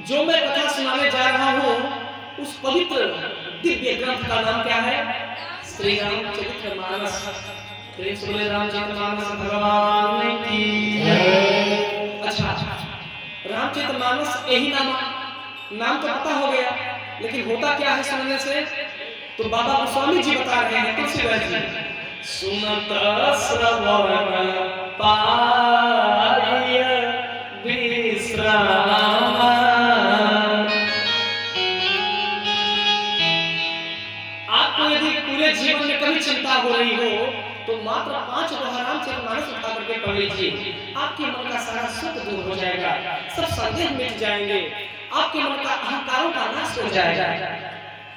जो मैं कथा सुनाने जा रहा हूँ उस पवित्र दिव्य ग्रंथ का नाम क्या है? श्री रामचरितमानस। प्रेम से बोले रामचरितमानस भगवान की जय। अच्छा, रामचरितमानस यही नाम तो पता हो गया, लेकिन होता क्या है सुनने से? तो बाबा गोस्वामी जी बता रहे हैं, तुलसीदास जी, सुनत श्रवण पाय विश्राम। आपको यदि पूरे जीवन में कभी चिंता हो रही हो तो मात्र 5 दोहा रामचरितमानस उठा करके पढ़ लीजिए। आपके मन का सारा सुख दूर हो जाएगा, सब संदेह मिट जाएंगे, आपके मन का अहंकारों का नाश हो जाएगा।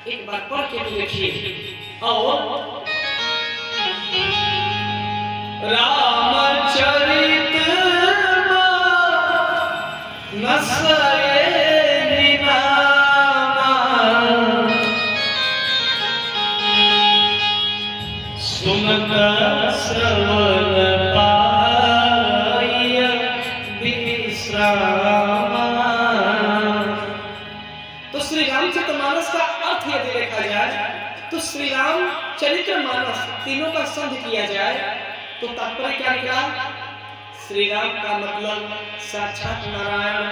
एक बार पढ़ के देखिए। और रामचरित सुनत श्रवण पाय विश्राम। तो श्री रामचरितमानस का अर्थ यदि देखा जाए तो श्री राम चरितमानस तीनों का संध किया जाए तो तात्पर्य क्या निकला? श्री राम का मतलब साक्षात नारायण,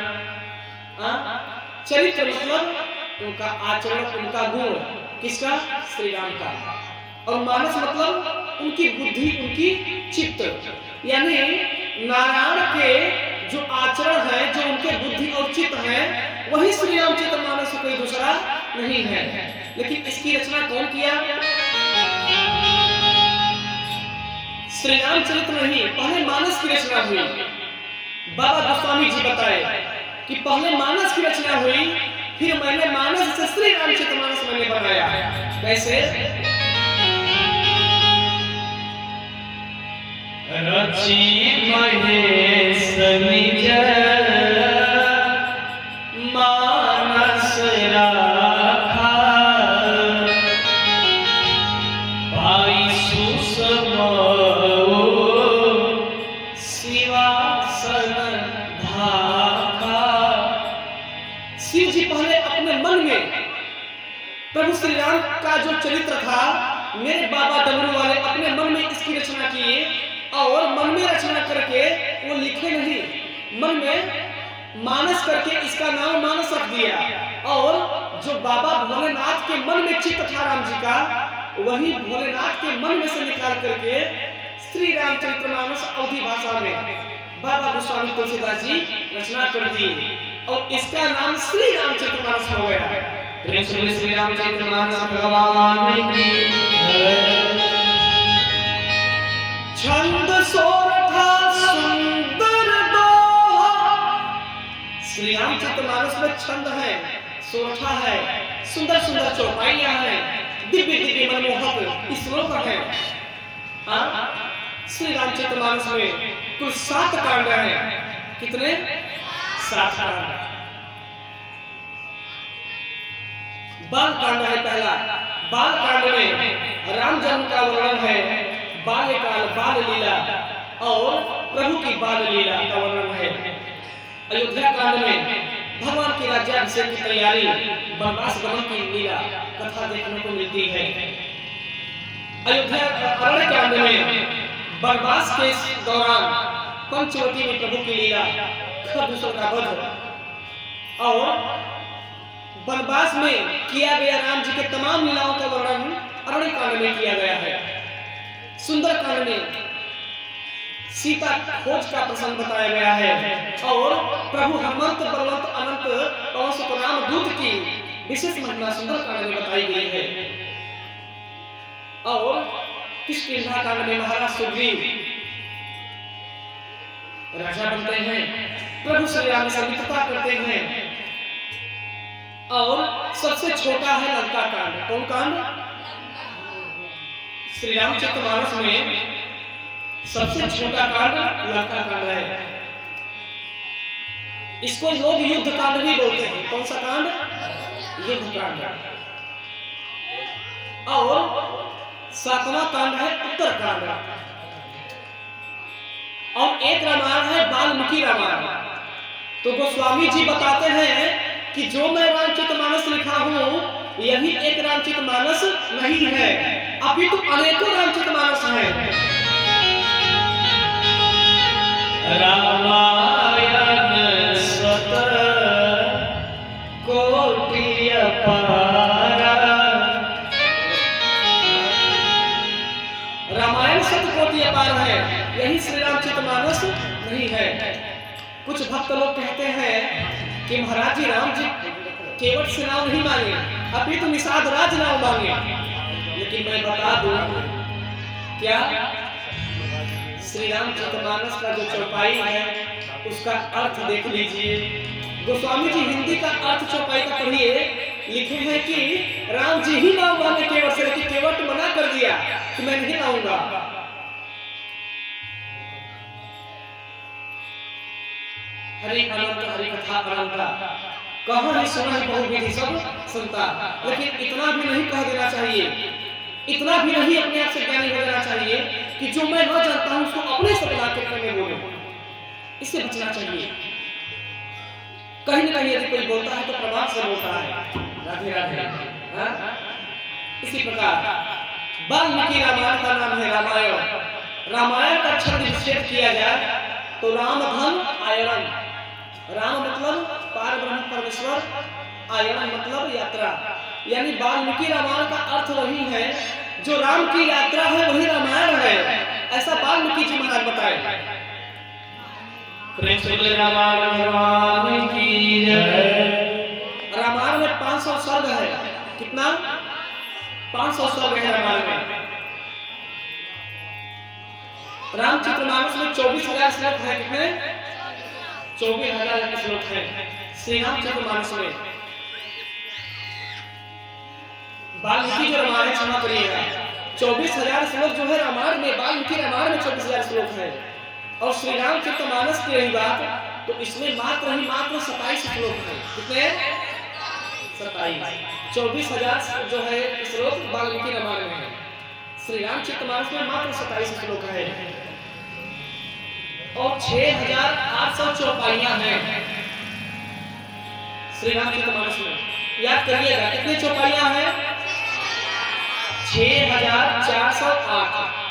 चरित्र मतलब उनका आचरण, उनका गुण, किसका? श्री राम का। और मानस मतलब उनकी बुद्धि, उनकी चित्त, यानी नारायण के जो आचरण है, जो उनके बुद्धि और चित्त है, वही श्री रामचरितमानस से कोई दूसरा नहीं है। लेकिन इसकी रचना कौन किया? श्री रामचरित नहीं, पहले मानस की रचना हुई। बाबा गोस्वामी जी बताए कि पहले मानस की रचना हुई, फिर मैंने मानस से श्री रामचरितमानस मैंने बनाया। कैसे? रची महेश निज मानस राखा, पाई सुसमो शिवासन धाका। शिव जी पहले अपने मन में प्रभु श्री राम का जो चरित्र था, मेरे बाबा डमरू वाले अपने मन में इसकी रचना किए और मन में रचना करके वो लिखे नहीं, मन में मानस करके इसका नाम मानस रख दिया। और जो बाबा भोलेनाथ के मन में चित्त था राम जी का, वही भोलेनाथ के मन में से निकाल करके श्री रामचरितमानस अवधी भाषा में बाबा गोस्वामी तुलसीदास जी रचना कर दी और इसका नाम श्री रामचरितमानस हो गया। प्रेम से श्री रामचरितमानस भगवान की जय। छंद सोरठा सुंदर दोहा। श्री रामचरितमानस में छंद है, सोरठा है, सुंदर सुंदर चौपाइयां हैं, दिव्य दिव्य मनमोहक श्लोक है। श्री रामचरितमानस में कुल 7 कांड हैं। कितने? 7 कांड। बाल कांड है पहला। बाल कांड में राम जन्म का वर्णन है, बाल्यकाल, बाल लीला और प्रभु की बाल लीला का वर्णन है। अयोध्या कांड में भगवान के राज्याभिषेक की तैयारी, वनवास गमन की लीला कथा देखने को मिलती है। अयोध्या अरण्य कांड में वनवास के दौरान पंचवटी में प्रभु की लीला, खरदूषण का वध और वनवास में किया गया राम जी के तमाम लीलाओं का वर्णन अरण्य कांड में किया गया है। सुंदर कांड में सीता खोज का प्रसंग बताया गया है और प्रभु हेमंत बलवंत अनंत पवन सुत राम दूत की विशेष महिमा सुंदर कांड में बताई गई है। और किष्किंधा कांड में महाराज सुग्रीव राजा बनते हैं, प्रभु श्री राम से मित्रता करते हैं। और सबसे छोटा है लंका कांड। कौन कांड? श्री रामचरितमानस में सबसे छोटा कांड लंका कांड है। इसको लोग युद्ध कांड भी बोलते हैं। कौन सा कांड? युद्ध कांड। और 7वां कांड है उत्तर कांड। और एक रामायण है वाल्मीकि रामायण। तो गोस्वामी जी बताते हैं कि जो मैं रामचरितमानस लिखा हूँ यही एक रामचरितमानस नहीं है, अभी तो अनेकों रामचरितमानस हैं। रामायण सत कोटि अपारा, रामायण शतकोटि अपार है, यही श्री रामचरितमानस नहीं है। कुछ भक्त लोग कहते हैं कि महाराज जी राम जी केवट से नाम नहीं मांगे, अभी तो निषाद राज नाम मांगे। लेकिन मैं बता दूं क्या श्री रामचरितमानस का जो चौपाई है उसका अर्थ देख लीजिए। गोस्वामी जी हिंदी का अर्थ चौपाई का पढ़िए, लिखे हैं कि राम जी ही नाम मांगे केवट से, लेकिन केवट मना कर दिया कि मैं नहीं लाऊंगा। हरि अनंत हरि कथा अनंता, कहाँ है सुना है बहुविधि सब सुनता, लेकिन इतना भी नहीं कह देना चाहिए, इतना भी नहीं अपने आप से ज्ञानी हो जाना चाहिए कि जो मैं न जानता हूं उसको अपने से बना कर करने बोलूं। इससे बचना चाहिए। कहीं न कहीं यदि कोई बोलता है तो प्रमाण से बोलता है। राधे राधे। इसी प्रकार वाल्मीकि रामायण का नाम है रामायण। रामायण का छंद विच्छेद किया जाए तो राम धन आयरन, राम मतलब पार ब्रह्म परमेश्वर, आयरन मतलब यात्रा, यानी वाल्मीकि रामायण का अर्थ वही है, जो राम की यात्रा है वही रामायण है, ऐसा वाल्मीकि जी महाराज बताए। रामायण में 500 सर्ग है, कितना 500 सर्ग है रामायण में। रामचरितमानस में 24,000 श्लोक है, कितने 24,000 श्लोक है श्री रामचरितमानस में। वाल्मीकि जो रामायण क्षमा करिएगा 24,000 श्लोक जो है रामायण में, वाल्मीकि रामायण में 24,000 श्लोक है। और श्री रामचरितमानस की रही बात तो इसमें मात्र 27 श्लोक है, कितने 27। 24,000 जो है श्लोक वाल्मीकि रामायण में है, श्री रामचरितमानस में मात्र 27 श्लोक है। और 6,800 चौपाइयां हैं श्री रामचरितमानस में। याद करिएगा कितनी चौपाइयां हैं, 6,408।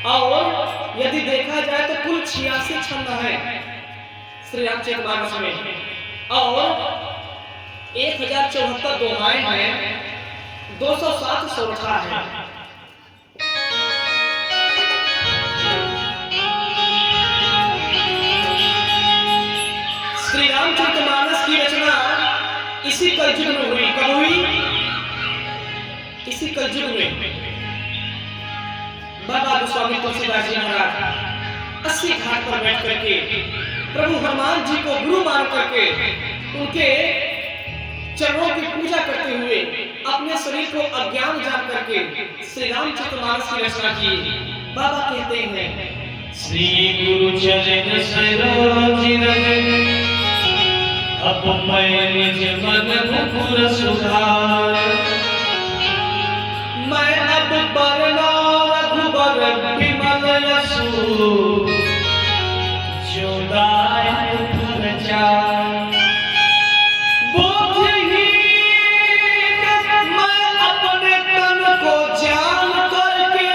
और यदि देखा जाए तो कुल 86 छंद हैं श्री रामचरितमानस में, और 1074 दोहाएं हैं, 207 सोरठा है। श्री रामचरितमानस की रचना इसी कलयुग में हुई। कब हुई? इसी कलयुग में। बाबा गोस्वामी तुलसीदास जी महाराज 80 घाट पर बैठ करके प्रभु हनुमान जी को गुरु मान करके उनके चरणों की पूजा करते हुए अपने शरीर को अज्ञान जान करके श्री रामचरितमानस की रचना की। बाबा कहते हैं श्री गुरु चरण सरोज रज, अब मैं निज मन मुकुर सुधार, मैं अब बरना रघुबर विमल यशु, जो दायक प्रचार। मैं अपने तन को जान करके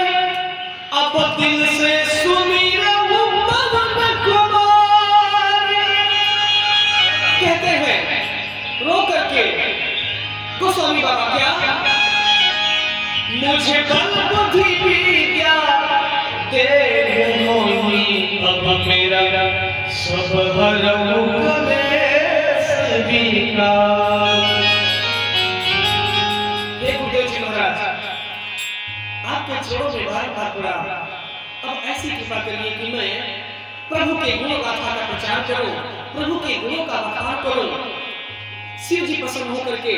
अब दिल से सुनी रहूं पवन कुमार। कहते हैं रो करके गोस्वामी बाबा, क्या मुझे बल बुद्धि विद्या दे मोही, अब मेरा सब हरऊ कलेश विकार। हे गुरुदेव जी महाराज, आपके चरणों में बार बार पड़ा, अब ऐसी कृपा करिए कि मैं प्रभु के गुणों गाथा का प्रचार करूं, प्रभु के गुणों का बखान करूं। शिव जी प्रसन्न होकर के,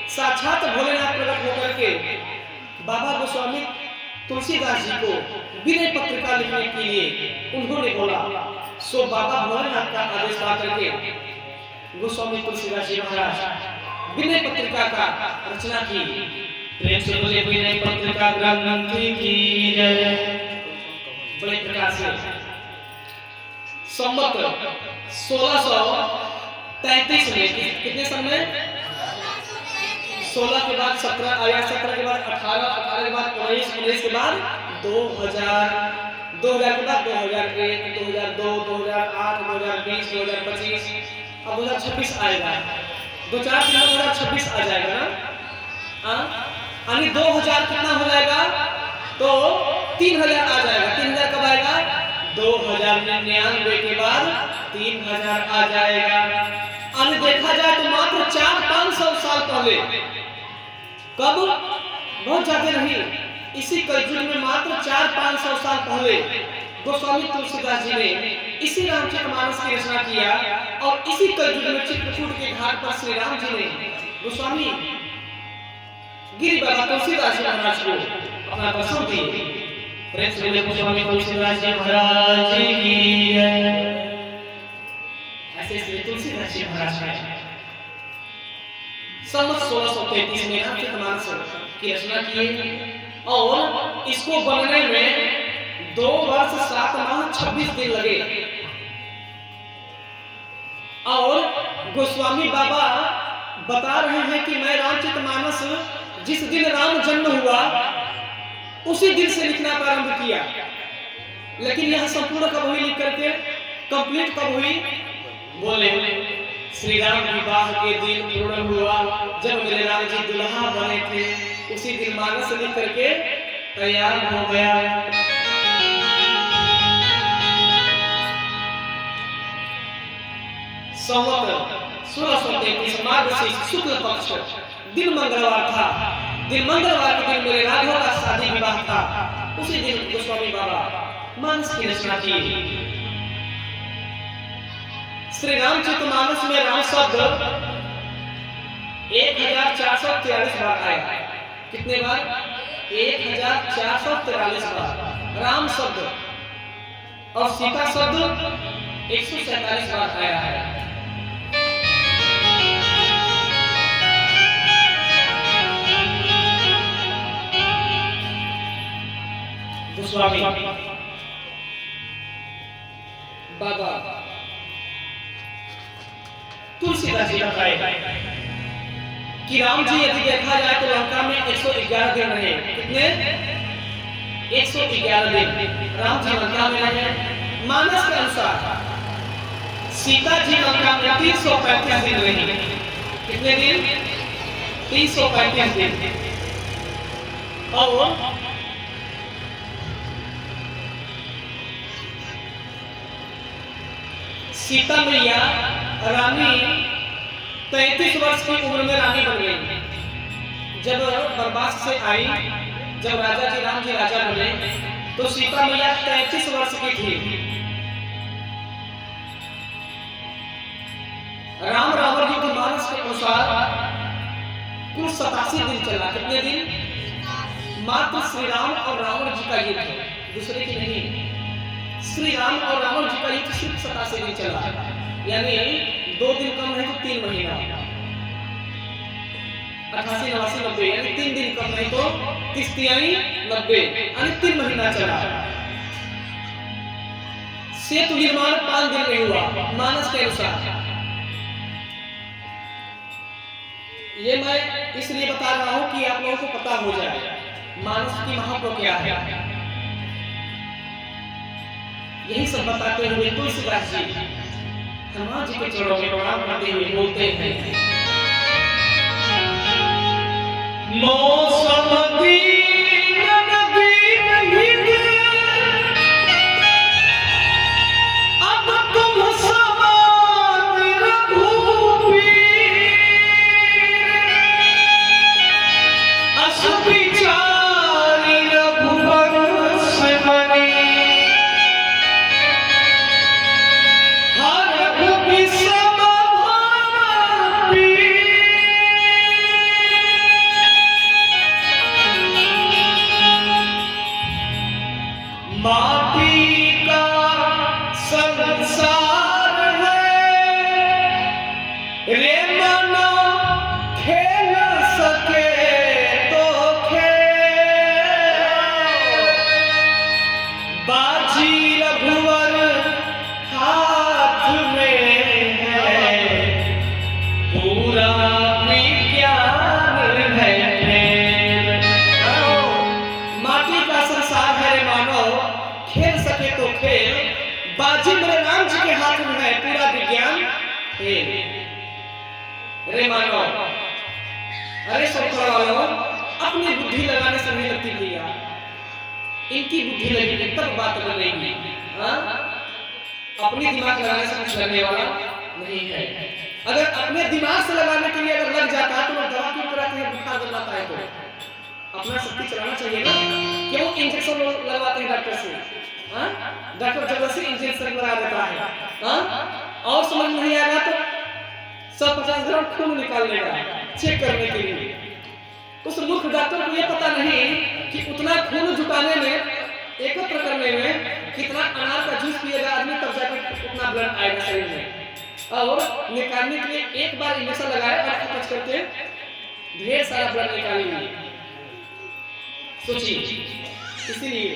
साक्षात भोलेनाथ प्रकट होकर के बाबा गोस्वामी तुलसीदास जी को विनय पत्रिका लिखने के लिए उन्होंने बोला। सो बाबा भोलेनाथ का आदेश पा करके गोस्वामी तुलसीदास जी महाराज विनय पत्रिका का रचना की। प्रेम से बोले विनय पत्रिका ग्रंथ की जय। बड़े प्रकार से संवत 1600 33 में, कितने सन में? 16 के बाद 17 आया, 17 के बाद 18, 18 के बाद 19, 19 के बाद 2000, 2000 के बाद 2001, 2002, 2008, 2020, 2025, अब 2026 आएगा। 2-4 दिन में 2026 आ जाएगा ना, यानी 2000 कितना हो जाएगा? तो 3000 आ जाएगा। 3000 कब आएगा? 2099 के बाद 3000 आ जाएगा। यानी देखा जाए तो मात्र 400-500 साल पहले, कब? बहुत ज्यादा नहीं, इसी कलयुग में मात्र 400-500 साल पहले गोस्वामी तुलसीदास जी ने इसी रामचरितमानस की रचना किया और इसी कलयुग में चित्रकूट के घाट पर श्री राम जी ने गोस्वामी गिरि बाबा तुलसीदास जी महाराज को अपना दर्शन दिए। प्रेम से बोले गोस्वामी तुलसीदास जी महाराज की जय। ऐसे श्री तुलसीदास जी महाराज ने संवत 1633 में रामचरितमानस की रचना की और इसको बनने में 2 वर्ष 7 माह 26 दिन लगे। और गोस्वामी बाबा बता रहे हैं कि मैं रामचरितमानस जिस दिन राम जन्म हुआ उसी दिन से लिखना प्रारंभ किया, लेकिन यह संपूर्ण कब हुई लिख करके कंप्लीट कब हुई? बोले श्री राम विवाह के दिन पूर्ण हुआ जब मेरे राम जी दुल्हा बने थे, उसी दिन मानस लिख करके तैयार हो गया। संवत 1633 मार्गशीर्ष शुक्ल पक्ष दिन मंगलवार था। दिन मंगलवार के दिन मेरे राघव का शादी विवाह था। उसी दिन गोस्वामी बाबा मानस की रचना की। श्री रामचरितमानस में राम शब्द 1443 बार आया। कितने बार? 1443 बार राम शब्द और सीता शब्द 147 बार आया है। गोस्वामी बाबा तुलसीदास जी बताए कि राम जी यदि देखा जाए तो लंका में 111 दिन रहे। कितने? 111 दिन राम जी लंका में रहे। मानस के अनुसार सीता जी लंका में 335 दिन रही। कितने दिन? 335 दिन। और सीता मैया रानी 33 वर्ष की उम्र में रानी बन गई। जब वनवास से आई, जब राजा जी राम जी राजा बने तो सीता मैया 33 वर्ष की थी। राम रावण युद्ध मानस के अनुसार कुल 87 दिन चला। कितने दिन? मात्र श्री राम और रावण जी का युद्ध, दूसरे की नहीं। श्री राम और रावण जी का युद्ध सिर्फ 87 दिन चला, यानी 2 दिन कम नहीं तो 3 महीना। 88, 89, 90 यानी 3 दिन कम नहीं तो 30, 90 यानी 3 महीना चला। सेतु निर्माण 5 दिन में हुआ मानस के अनुसार। ये मैं इसलिए बता रहा हूं कि आप लोगों को पता हो जाए मानस की महत्व क्या है। यही सब बताते हुए तुलसीदास जी हनुमान जी के चरणों में प्रणाम करते हुए बोलते हैं, मौसम दीन दीन हित अब तुम समान रघुवीर अस विचारी रघुवंश बने माटी का संसार है रे मनो खेल सके तो खेल बाजी रघुवर हाथ में है रे मानो, अरे सब वालों, अपनी बुद्धि लगाने से नहीं लगती भैया, इनकी बुद्धि लगेगी तब बात बनेगी। हाँ, अपनी दिमाग लगाने से कुछ लगने वाला नहीं है। अगर अपने दिमाग से लगाने के लिए अगर लग जाता है तो वो दवा क्यों कराते हैं? बुखार लगाता है तो अपना शक्ति चलाना चाहिए ना। क्यों इंजेक्शन लगवाते हैं डॉक्टर से? हाँ, डॉक्टर जबरदस्ती इंजेक्शन लगा देता है। हाँ, और समझ नहीं आएगा तो 150 ग्राम खून निकाल लेगा चेक करने के लिए। उस मूर्ख डॉक्टर को ये पता नहीं कि उतना खून जुटाने में, एकत्र करने में कितना अनार का जूस पिएगा आदमी तब जाकर उतना ब्लड आएगा शरीर में। और निकालने के लिए एक बार इंजेक्शन लगाए और खर्च करके ढेर सारा ब्लड निकालेंगे। सोचिए, इसीलिए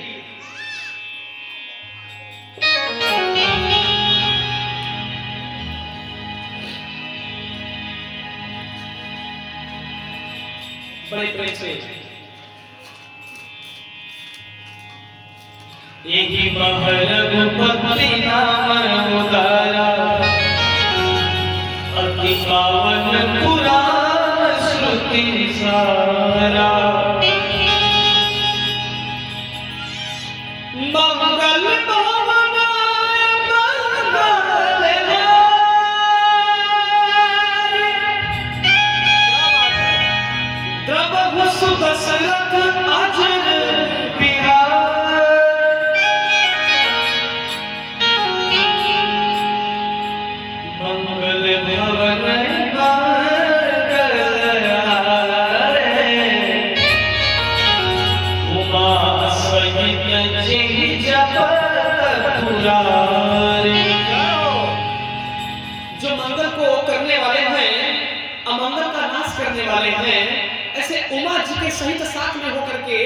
बड़े प्रेम से यही महरघुपति नाम उदारा, अति पावन पुराण श्रुति सारा। मंगल भवनाय मंगलहारी, द्रवहु सुदशरथ अजर बिहार। मंगल भवन जो मंगल को करने वाले हैं, अमंगल का नाश करने वाले हैं, ऐसे उमा जी के सहित साथ में होकर के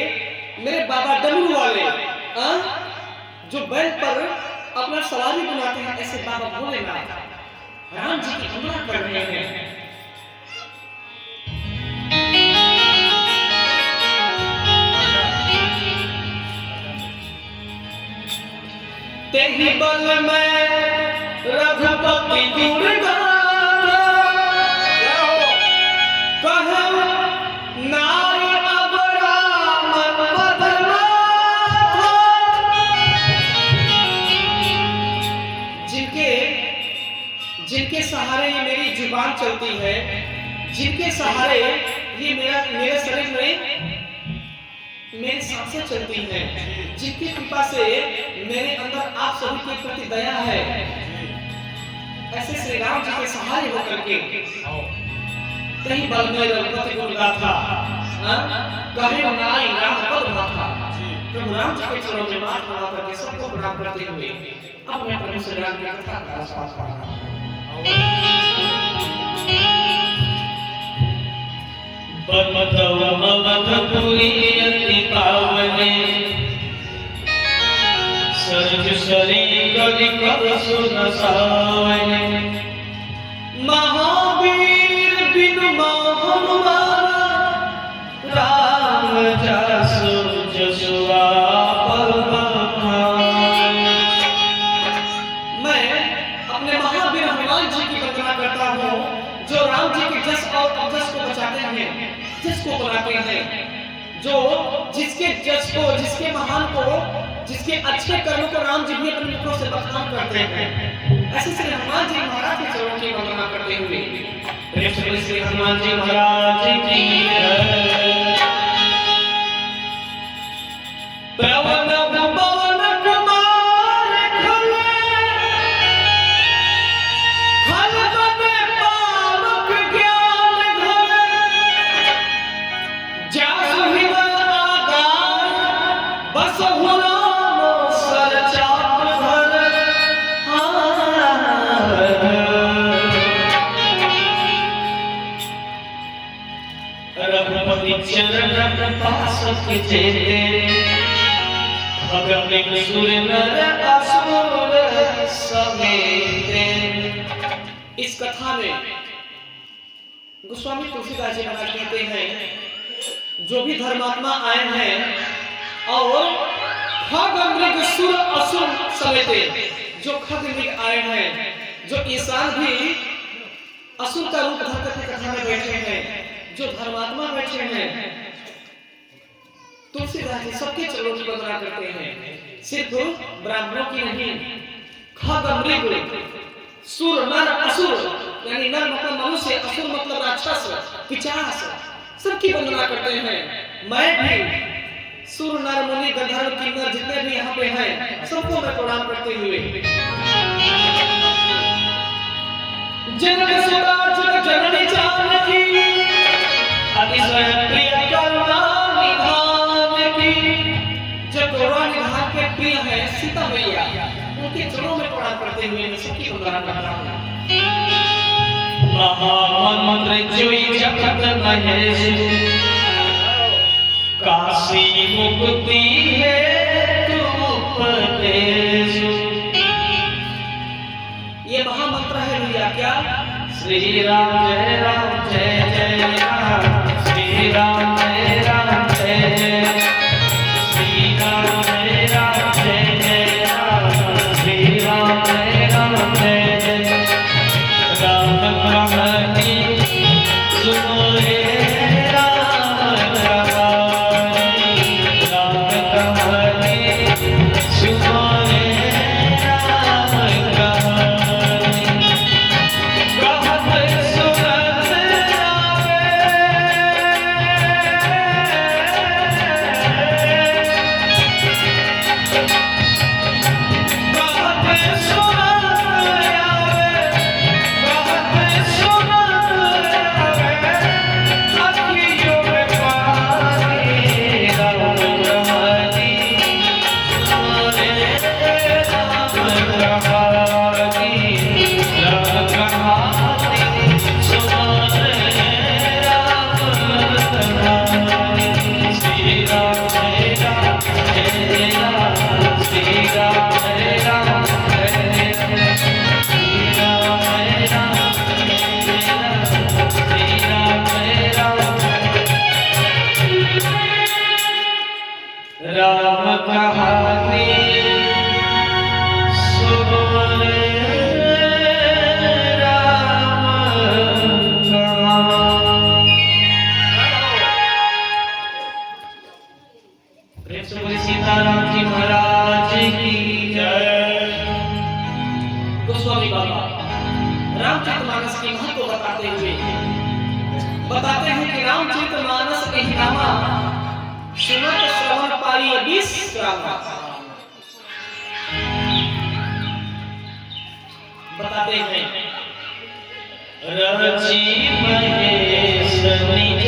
मेरे बाबा डमरू वाले जो बैल पर अपना सवारी बनाते हैं, ऐसे बाबा भोलेनाथ राम जी की हमला कर रहे हैं। तेहि बल में रघुपति दुर्गा कहु नाय अब राम पदनाथ। जिनके सहारे ये मेरी जुबान चलती है, जिनके सहारे ये मेरे शरीर में मेरी सांसें चलती हैं, जिनकी कृपा से मेरे अंदर आप सभी के प्रति दया है, ऐसे श्री राम जी के सहारे होकर के कहीं बल में रघुपति गुण गाथा, कहे नाई राम पद माथा। प्रभु राम जी के चरणों में माथ लगा करके सबको प्रणाम करते हुए अब मैं प्रभु श्री राम की कथा का आस्वाद पा रहा हूं। अवधपुरी अति पावने, सर्व शरीर कर सुन सावने। महावीर बिनु हनुमान, राम जसु जसुआ मैं अपने महावीर हनुमान जी की वंदना करता हूँ, जो राम जी के जस और अवजस को बचाते हैं, जिसको बनाते हैं, जो जिसके जस को, जिसके महान को, जिसके अच्छे कर्मों को राम जी भी अपने मुखों से बखान करते हैं। ऐसे श्री हनुमान जी महाराज के चरणों की वंदना करते हुए श्री हनुमान जी महाराज की पवन पवन कुमार खले, खल बने पावक ज्ञान घरे, जासु हृदय आगार बसहु राम सर चाप धर। रघुपति चरण पास के चेते, भगत सुर नर असुर समेते। इस कथा में गोस्वामी तुलसीदास जी महाराज कहते हैं, जो भी धर्मात्मा आए हैं और खग मृग सुर असुर समेते, जो खग मृग आए हैं, जो इंसान भी असुर का रूप धारण करके कथा में बैठे हैं, जो धर्मात्मा बैठे हैं, तुलसीदास जी सबके चरणों की वंदना करते हैं। सिर्फ ब्राह्मणों की नहीं, खग मृग सुर नर असुर, यानी नर मतलब मनुष्य, असुर मतलब राक्षस पिशाच, सबकी वंदना करते हैं। मैं भी सुर नर मुनि गंधर्व किन्नर जितने भी यहाँ पे हैं, सबको मैं प्रणाम करते हुए जनक सुता जग जननी जानकी अतिशय प्रिय करुणा निधान की, जो करुणा निधान के प्रिय है सीता मैया, उनके चरणों में प्रणाम करते हुए मैं सबकी वंदना करता हूँ। महामंत्रिजोई जगत महेश, काशी मुक्ति है तुम उपदेश। ये महामंत्र है भैया क्या? श्री राम जय राम जय जय राम, श्री राम जय राम जय जय, श्री राम जय राम जय जय राम, श्री राम जय राम जय जय। राम कहानी सुनो रे राम कहानी, राम कहानी सुनो रे राम कहानी। कहत सुनत आवे, कहत सुनत राम कहानी सुनो रे राम कहानी। प्रेम से बोलिए सीताराम जी महाराज की जय। गोस्वामी बाबा रामचरितमानस के महत्व बताते हैं कि रामचरितमानस कहनामा सुनत श्रवण पाई विश्रामा। बताते हैं रची महेश निज